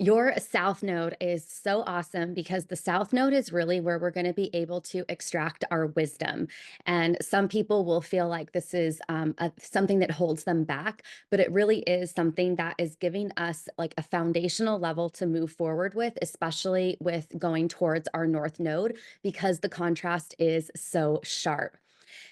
Your south node is so awesome because the south node is really where we're going to be able to extract our wisdom. And some people will feel like this is something that holds them back, but it really is something that is giving us like a foundational level to move forward with, especially with going towards our north node, because the contrast is so sharp.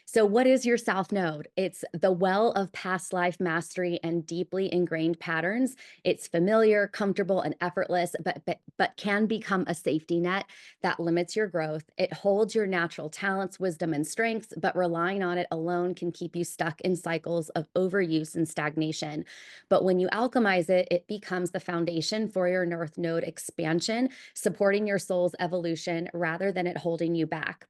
So, what is your South Node? It's the well of past life mastery and deeply ingrained patterns. It's familiar, comfortable, and effortless, but can become a safety net that limits your growth. It holds your natural talents, wisdom, and strengths, but relying on it alone can keep you stuck in cycles of overuse and stagnation. But when you alchemize it, it becomes the foundation for your North Node expansion, supporting your soul's evolution rather than it holding you back.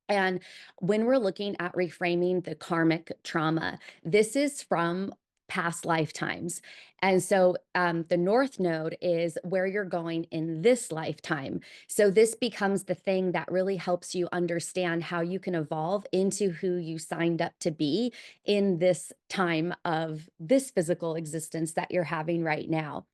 And when we're looking at reframing the karmic trauma, this is from past lifetimes. And so the North Node is where you're going in this lifetime. So this becomes the thing that really helps you understand how you can evolve into who you signed up to be in this time of this physical existence that you're having right now.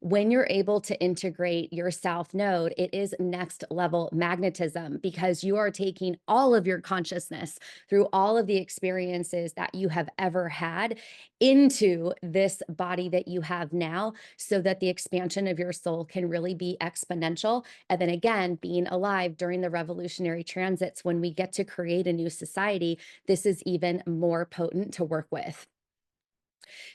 When you're able to integrate your south node, it is next level magnetism because you are taking all of your consciousness through all of the experiences that you have ever had into this body that you have now, so that the expansion of your soul can really be exponential. And then again, being alive during the revolutionary transits, when we get to create a new society, this is even more potent to work with.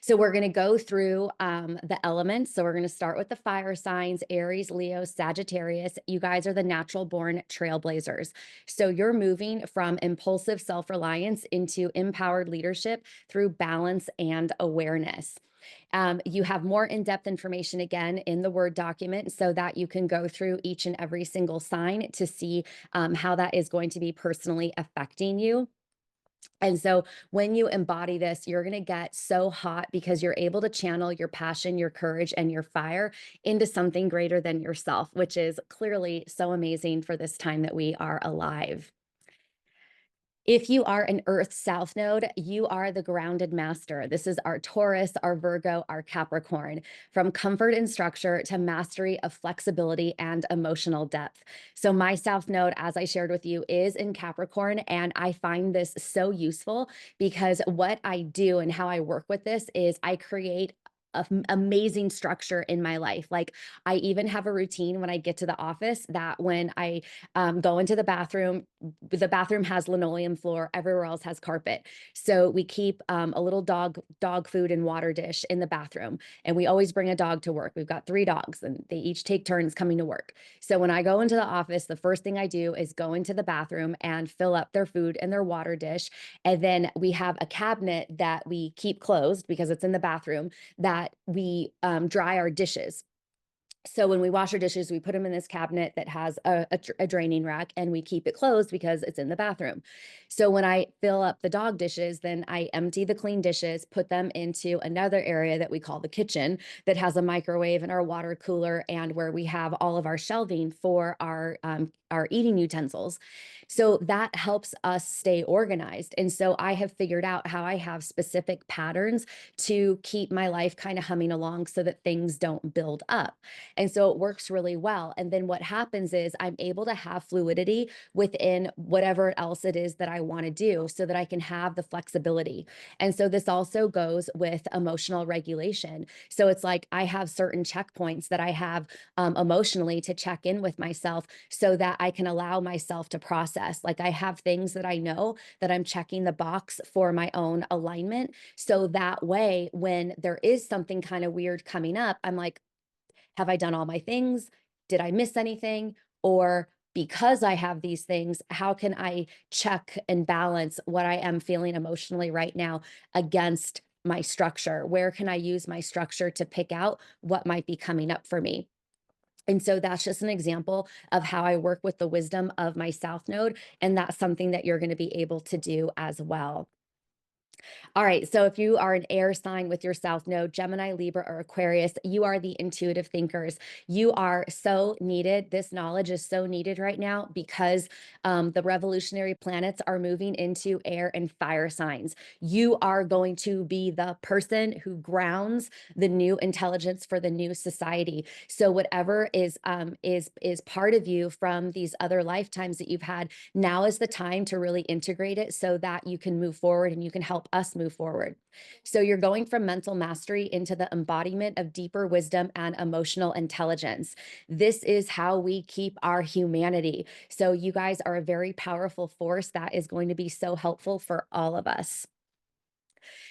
So we're going to go through the elements. So we're going to start with the fire signs: Aries, Leo, Sagittarius. You guys are the natural born trailblazers. So you're moving from impulsive self reliance into empowered leadership through balance and awareness. You have more in depth information again in the Word document so that you can go through each and every single sign to see how that is going to be personally affecting you. And so when you embody this, you're going to get so hot because you're able to channel your passion, your courage, and your fire into something greater than yourself, which is clearly so amazing for this time that we are alive. If you are an Earth South Node, you are the grounded master. This is our Taurus, our Virgo, our Capricorn, from comfort and structure to mastery of flexibility and emotional depth. So, my South Node, as I shared with you, is in Capricorn. And I find this so useful because what I do and how I work with this is I create amazing structure in my life. Like, I even have a routine when I get to the office that when I go into the bathroom has linoleum floor, everywhere else has carpet. So we keep a little dog food and water dish in the bathroom, and we always bring a dog to work. We've got 3 dogs, and they each take turns coming to work. So when I go into the office, the first thing I do is go into the bathroom and fill up their food and their water dish. And then we have a cabinet that we keep closed because it's in the bathroom, that we dry our dishes. So when we wash our dishes, we put them in this cabinet that has a draining rack, and we keep it closed because it's in the bathroom. So when I fill up the dog dishes, then I empty the clean dishes, put them into another area that we call the kitchen, that has a microwave and our water cooler, and where we have all of our shelving for our eating utensils. So that helps us stay organized. And so I have figured out how I have specific patterns to keep my life kind of humming along so that things don't build up. And so it works really well. And then what happens is I'm able to have fluidity within whatever else it is that I want to do so that I can have the flexibility. And so this also goes with emotional regulation. So it's like I have certain checkpoints that I have emotionally to check in with myself so that I can allow myself to process. Like, I have things that I know that I'm checking the box for my own alignment. So that way, when there is something kind of weird coming up, I'm like, have I done all my things? Did I miss anything? Or because I have these things, how can I check and balance what I am feeling emotionally right now against my structure? Where can I use my structure to pick out what might be coming up for me? And so that's just an example of how I work with the wisdom of my South Node. And that's something that you're going to be able to do as well. All right. So if you are an air sign with your South Node, Gemini, Libra, or Aquarius, you are the intuitive thinkers. You are so needed. This knowledge is so needed right now because the revolutionary planets are moving into air and fire signs. You are going to be the person who grounds the new intelligence for the new society. So whatever is part of you from these other lifetimes that you've had, now is the time to really integrate it so that you can move forward and you can help us move forward. So you're going from mental mastery into the embodiment of deeper wisdom and emotional intelligence. This is how we keep our humanity. So you guys are a very powerful force that is going to be so helpful for all of us.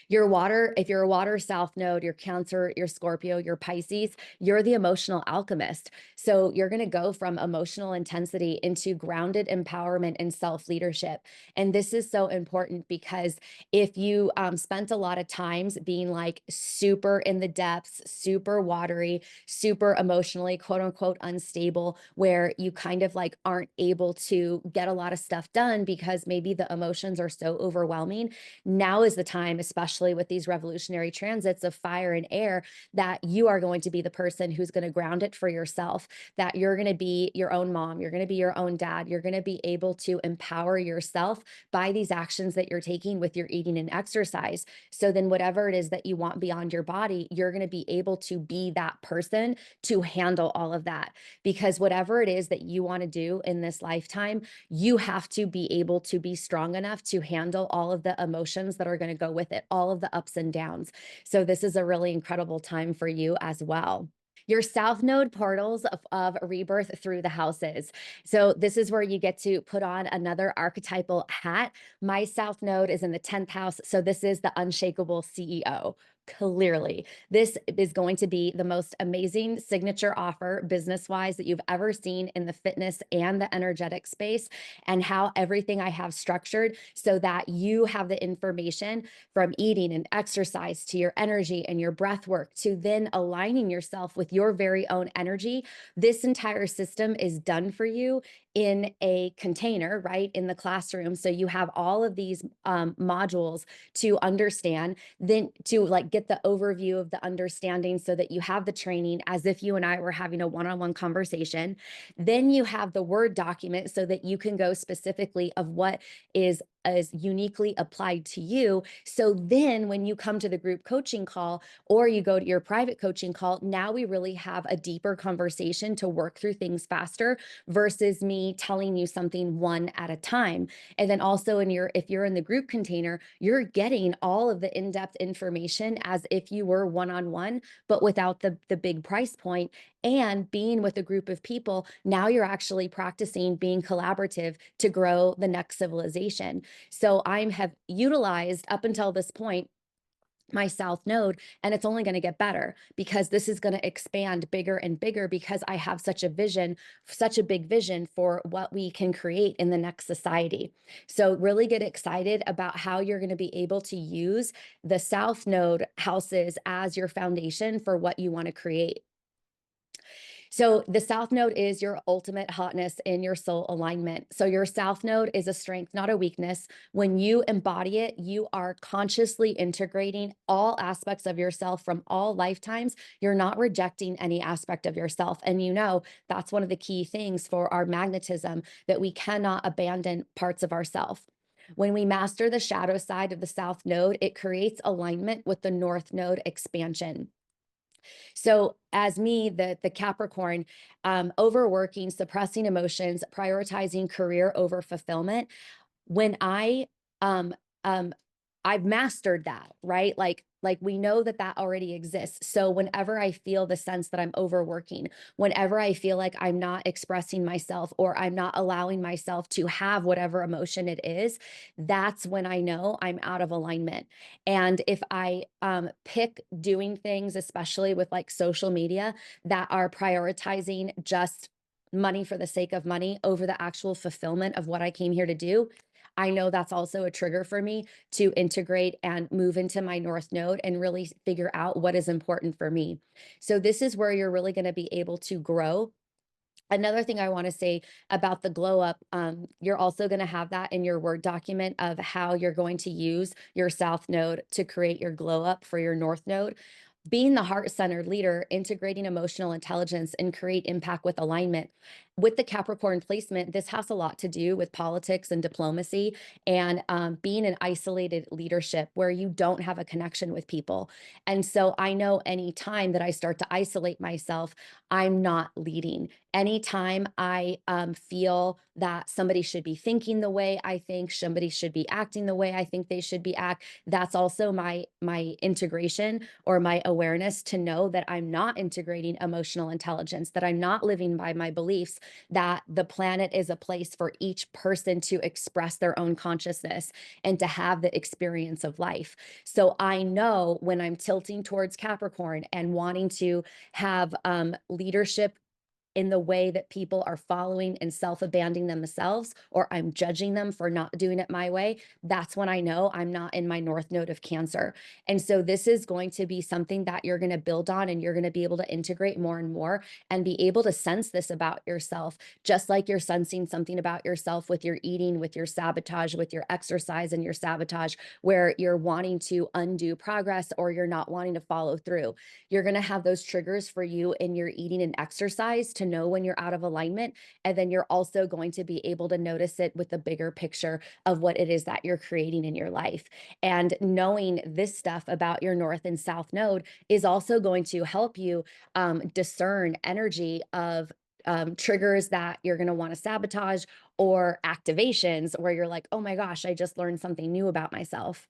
Your water, if you're a water south node, your Cancer, your Scorpio, your Pisces, you're the emotional alchemist. So you're going to go from emotional intensity into grounded empowerment and self leadership. And this is so important because if you spent a lot of times being like super in the depths, super watery, super emotionally, quote unquote, unstable, where you kind of like aren't able to get a lot of stuff done because maybe the emotions are so overwhelming, now is the time, especially with these revolutionary transits of fire and air, that you are going to be the person who's going to ground it for yourself, that you're going to be your own mom, you're going to be your own dad, you're going to be able to empower yourself by these actions that you're taking with your eating and exercise. So then, whatever it is that you want beyond your body, you're going to be able to be that person to handle all of that. Because whatever it is that you want to do in this lifetime, you have to be able to be strong enough to handle all of the emotions that are going to go with it, all of the ups and downs. So this is a really incredible time for you as well. Your South Node portals of rebirth through the houses. So this is where you get to put on another archetypal hat. My South Node is in the 10th house. So this is the unshakable CEO. Clearly, this is going to be the most amazing signature offer business wise that you've ever seen in the fitness and the energetic space, and how everything I have structured so that you have the information from eating and exercise to your energy and your breath work to then aligning yourself with your very own energy. This entire system is done for you in a container, right? In the classroom. So you have all of these modules to understand, then to like get the overview of the understanding so that you have the training as if you and I were having a one-on-one conversation. Then you have the Word document so that you can go specifically of what is uniquely applied to you. So then when you come to the group coaching call or you go to your private coaching call, now we really have a deeper conversation to work through things faster versus me telling you something one at a time. And then also if you're in the group container, you're getting all of the in-depth information as if you were one-on-one, but without the big price point. And being with a group of people, now you're actually practicing being collaborative to grow the next civilization. So I have utilized up until this point my South Node, and it's only going to get better because this is going to expand bigger and bigger because I have such a vision, such a big vision for what we can create in the next society. So really get excited about how you're going to be able to use the South Node houses as your foundation for what you want to create. So the South Node is your ultimate hotness in your soul alignment. So your South Node is a strength, not a weakness. When you embody it, you are consciously integrating all aspects of yourself from all lifetimes. You're not rejecting any aspect of yourself. And you know, that's one of the key things for our magnetism, that we cannot abandon parts of ourself. When we master the shadow side of the South Node, it creates alignment with the North Node expansion. So as me, the Capricorn, overworking, suppressing emotions, prioritizing career over fulfillment, when um um I've mastered that, right? Like we know that that already exists. So whenever I feel the sense that I'm overworking, whenever I feel like I'm not expressing myself or I'm not allowing myself to have whatever emotion it is, that's when I know I'm out of alignment. And if I pick doing things, especially with like social media, that are prioritizing just money for the sake of money over the actual fulfillment of what I came here to do, I know that's also a trigger for me to integrate and move into my North Node and really figure out what is important for me. So this is where you're really going to be able to grow Another thing I want to say about the glow up, you're also going to have that in your Word document of how you're going to use your South node to create your glow up for your North node. Being the heart centered leader, integrating emotional intelligence and create impact with alignment. With the Capricorn placement, this has a lot to do with politics and diplomacy and being an isolated leadership where you don't have a connection with people. And so I know anytime that I start to isolate myself, I'm not leading. Anytime I feel that somebody should be thinking the way I think, somebody should be acting the way I think they should be act, that's also my integration or my awareness to know that I'm not integrating emotional intelligence, that I'm not living by my beliefs, that the planet is a place for each person to express their own consciousness and to have the experience of life. So I know when I'm tilting towards Capricorn and wanting to have leadership in the way that people are following and self-abandoning themselves, or I'm judging them for not doing it my way, that's when I know I'm not in my North Node of Cancer. And so this is going to be something that you're going to build on and you're going to be able to integrate more and more and be able to sense this about yourself, just like you're sensing something about yourself with your eating, with your sabotage, with your exercise and your sabotage, where you're wanting to undo progress or you're not wanting to follow through. You're going to have those triggers for you in your eating and exercise to know when you're out of alignment. And then you're also going to be able to notice it with the bigger picture of what it is that you're creating in your life. And knowing this stuff about your North and South node is also going to help you discern energy of triggers that you're going to want to sabotage or activations where you're like, oh my gosh, I just learned something new about myself.